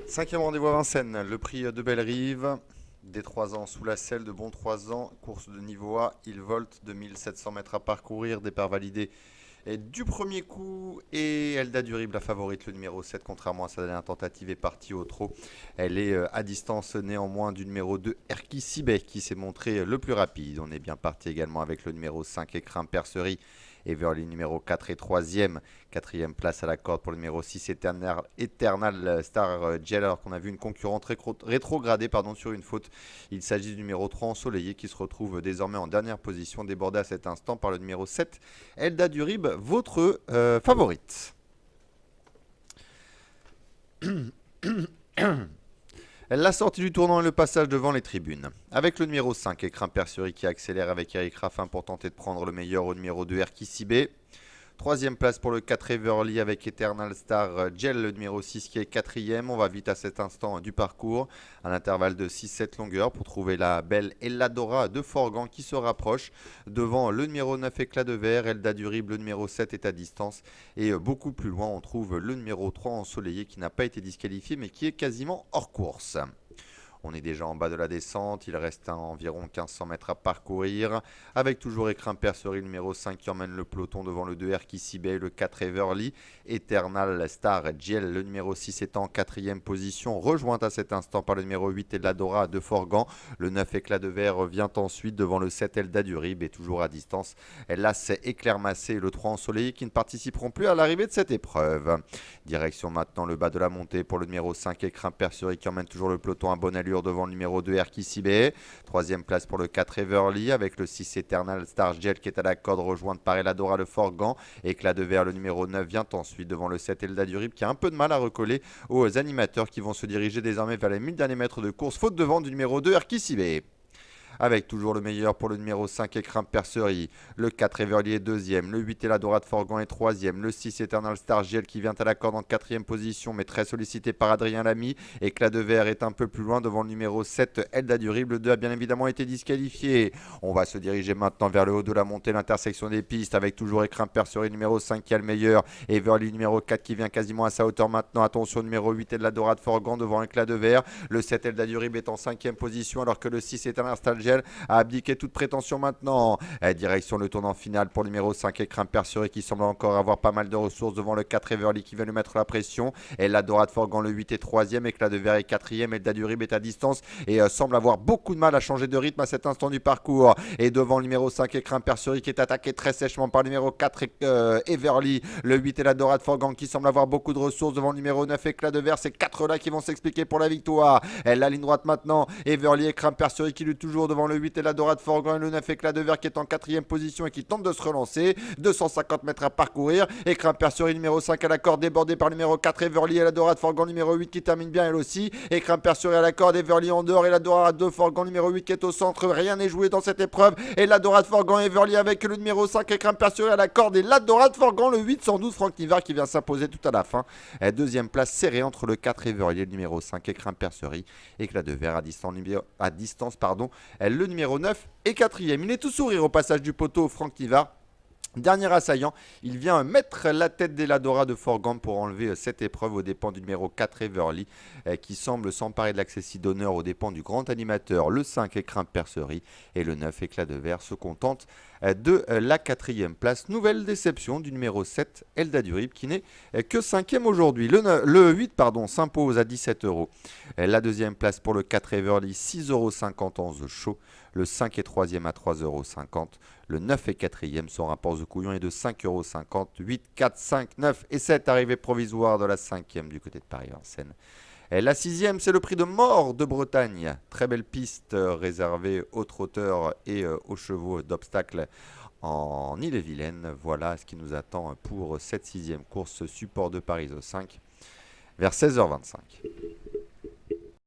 Cinquième rendez-vous à Vincennes, le prix de Bellerive, des 3 ans sous la selle, de bons 3 ans, course de niveau A, il volte, 2700 mètres à parcourir, départ validé et du premier coup. Et Elda Durib, la favorite, le numéro 7, contrairement à sa dernière tentative, est partie au trot. Elle est à distance néanmoins du numéro 2, Erki Sibé, qui s'est montré le plus rapide. On est bien parti également avec le numéro 5, Écrin Percerie. Everly numéro 4 et 3e. Quatrième place à la corde pour le numéro 6, Eternal Star Gel, alors qu'on a vu une concurrente rétrogradée sur une faute. Il s'agit du numéro 3 ensoleillé qui se retrouve désormais en dernière position, débordé à cet instant par le numéro 7, Elda Durib, votre favorite. La sortie du tournant et le passage devant les tribunes. Avec le numéro 5, Écrin Percerie qui accélère avec Eric Raffin pour tenter de prendre le meilleur au numéro 2, Erki Sibé. Troisième place pour le 4 Everly avec Eternal Star Gel, le numéro 6 qui est quatrième. On va vite à cet instant du parcours, à l'intervalle de 6-7 longueurs pour trouver la belle Elladora de Forgan qui se rapproche. Devant le numéro 9 Éclat de Verre, Elda Durib, le numéro 7 est à distance. Et beaucoup plus loin, on trouve le numéro 3 ensoleillé qui n'a pas été disqualifié mais qui est quasiment hors course. On est déjà en bas de la descente, il reste environ 1500 mètres à parcourir, avec toujours Écrin Percerie, numéro 5 qui emmène le peloton devant le 2 Erki Sibé, le 4 Everly, Eternal Star Giel, le numéro 6 est en quatrième position, rejointe à cet instant par le numéro 8 Elladora de Forgan, le 9 Éclat de Verre vient ensuite devant le 7 Elda Durib et toujours à distance, Las Éclair Massé et le 3 Ensoleillé qui ne participeront plus à l'arrivée de cette épreuve. Direction maintenant le bas de la montée pour le numéro 5 Écrin Percerie qui emmène toujours le peloton à bonne allure devant le numéro 2 Erki Sibé. Troisième place pour le 4 Everly avec le 6 Eternal Star Gel qui est à la corde, rejointe par Elladora de Forgan. Éclat de Verre, le numéro 9 vient ensuite devant le 7 Elda Durib qui a un peu de mal à recoller aux animateurs qui vont se diriger désormais vers les 1000 derniers mètres de course, faute de vent du numéro 2 Erki Sibé. Avec toujours le meilleur pour le numéro 5 Écrin Percerie, le 4 Everly est deuxième, le 8 Elladora de Forgan est troisième, le 6 Eternal Star Giel qui vient à la corde en quatrième position mais très sollicité par Adrien Lamy. Éclat de Verre est un peu plus loin devant le numéro 7 Elda Durib, le 2 a bien évidemment été disqualifié. On va se diriger maintenant vers le haut de la montée, l'intersection des pistes avec toujours Écrin Percerie numéro 5 qui a le meilleur, Everly numéro 4 qui vient quasiment à sa hauteur maintenant. Attention, numéro 8 Elladora de Forgan devant Éclat de Verre, le 7 Elda Durib est en cinquième position alors que le 6 Eternal Star Giel a abdiqué toute prétention maintenant. Direction le tournant final pour le numéro 5 Écrin Percerie qui semble encore avoir pas mal de ressources devant le 4 Everly qui vient lui mettre la pression. Et la Dorade Forgan le 8 est 3e, Éclat de Verre est 4e, Elda Durib est à distance et semble avoir beaucoup de mal à changer de rythme à cet instant du parcours. Et devant le numéro 5 Écrin Percerie qui est attaqué très sèchement par le numéro 4 Everly, le 8 est la Dorade Forgan qui semble avoir beaucoup de ressources devant le numéro 9 Éclat de Verre. Ces 4 là qui vont s'expliquer pour la victoire. Elle la ligne droite maintenant, Everly Écrin Percerie qui lutte toujours devant le 8 Elladora de Forgan et le 9 Éclat de Verre qui est en quatrième position et qui tente de se relancer. 250 mètres à parcourir. Écrin Percerie numéro 5 à la corde, débordé par le numéro 4 Everly, Elladora de Forgan numéro 8 qui termine bien elle aussi. Écrin Percerie à la corde, Everly en dehors, Elladora de Forgan numéro 8 qui est au centre. Rien n'est joué dans cette épreuve. Elladora de Forgan, Everly avec le numéro 5 Écrin Percerie à la corde et Elladora de Forgan, le 8 112 Franck Nivard qui vient s'imposer tout à la fin. Deuxième place serrée entre le 4 Everly et le numéro 5 Écrin Percerie. Éclat de Verre à distance, le numéro 9 est quatrième. Il est tout sourire au passage du poteau, Franck Nivard. Dernier assaillant, il vient mettre la tête d'Elladora de Forgan pour enlever cette épreuve aux dépens du numéro 4 Everly qui semble s'emparer de l'accessit d'honneur aux dépens du grand animateur, le 5 Écrin Percerie et le 9 Éclat de Verre se contentent de la quatrième place. Nouvelle déception du numéro 7 Elda Durib qui n'est que cinquième aujourd'hui. Le 8 s'impose à 17 €. La deuxième place pour le 4 Everly, 6,50 € en The Show. Le 5 est troisième à 3,50 €. Le 9 est quatrième, son rapport de couillon est de 5,50 €. 8, 4, 5, 9 et 7, arrivée provisoire de la cinquième du côté de Paris-Vincennes. La sixième, c'est le prix de Mort de Bretagne. Très belle piste réservée aux trotteurs et aux chevaux d'obstacles en Ille-et-Vilaine. Voilà ce qui nous attend pour cette sixième course support de Paris au 5 vers 16h25.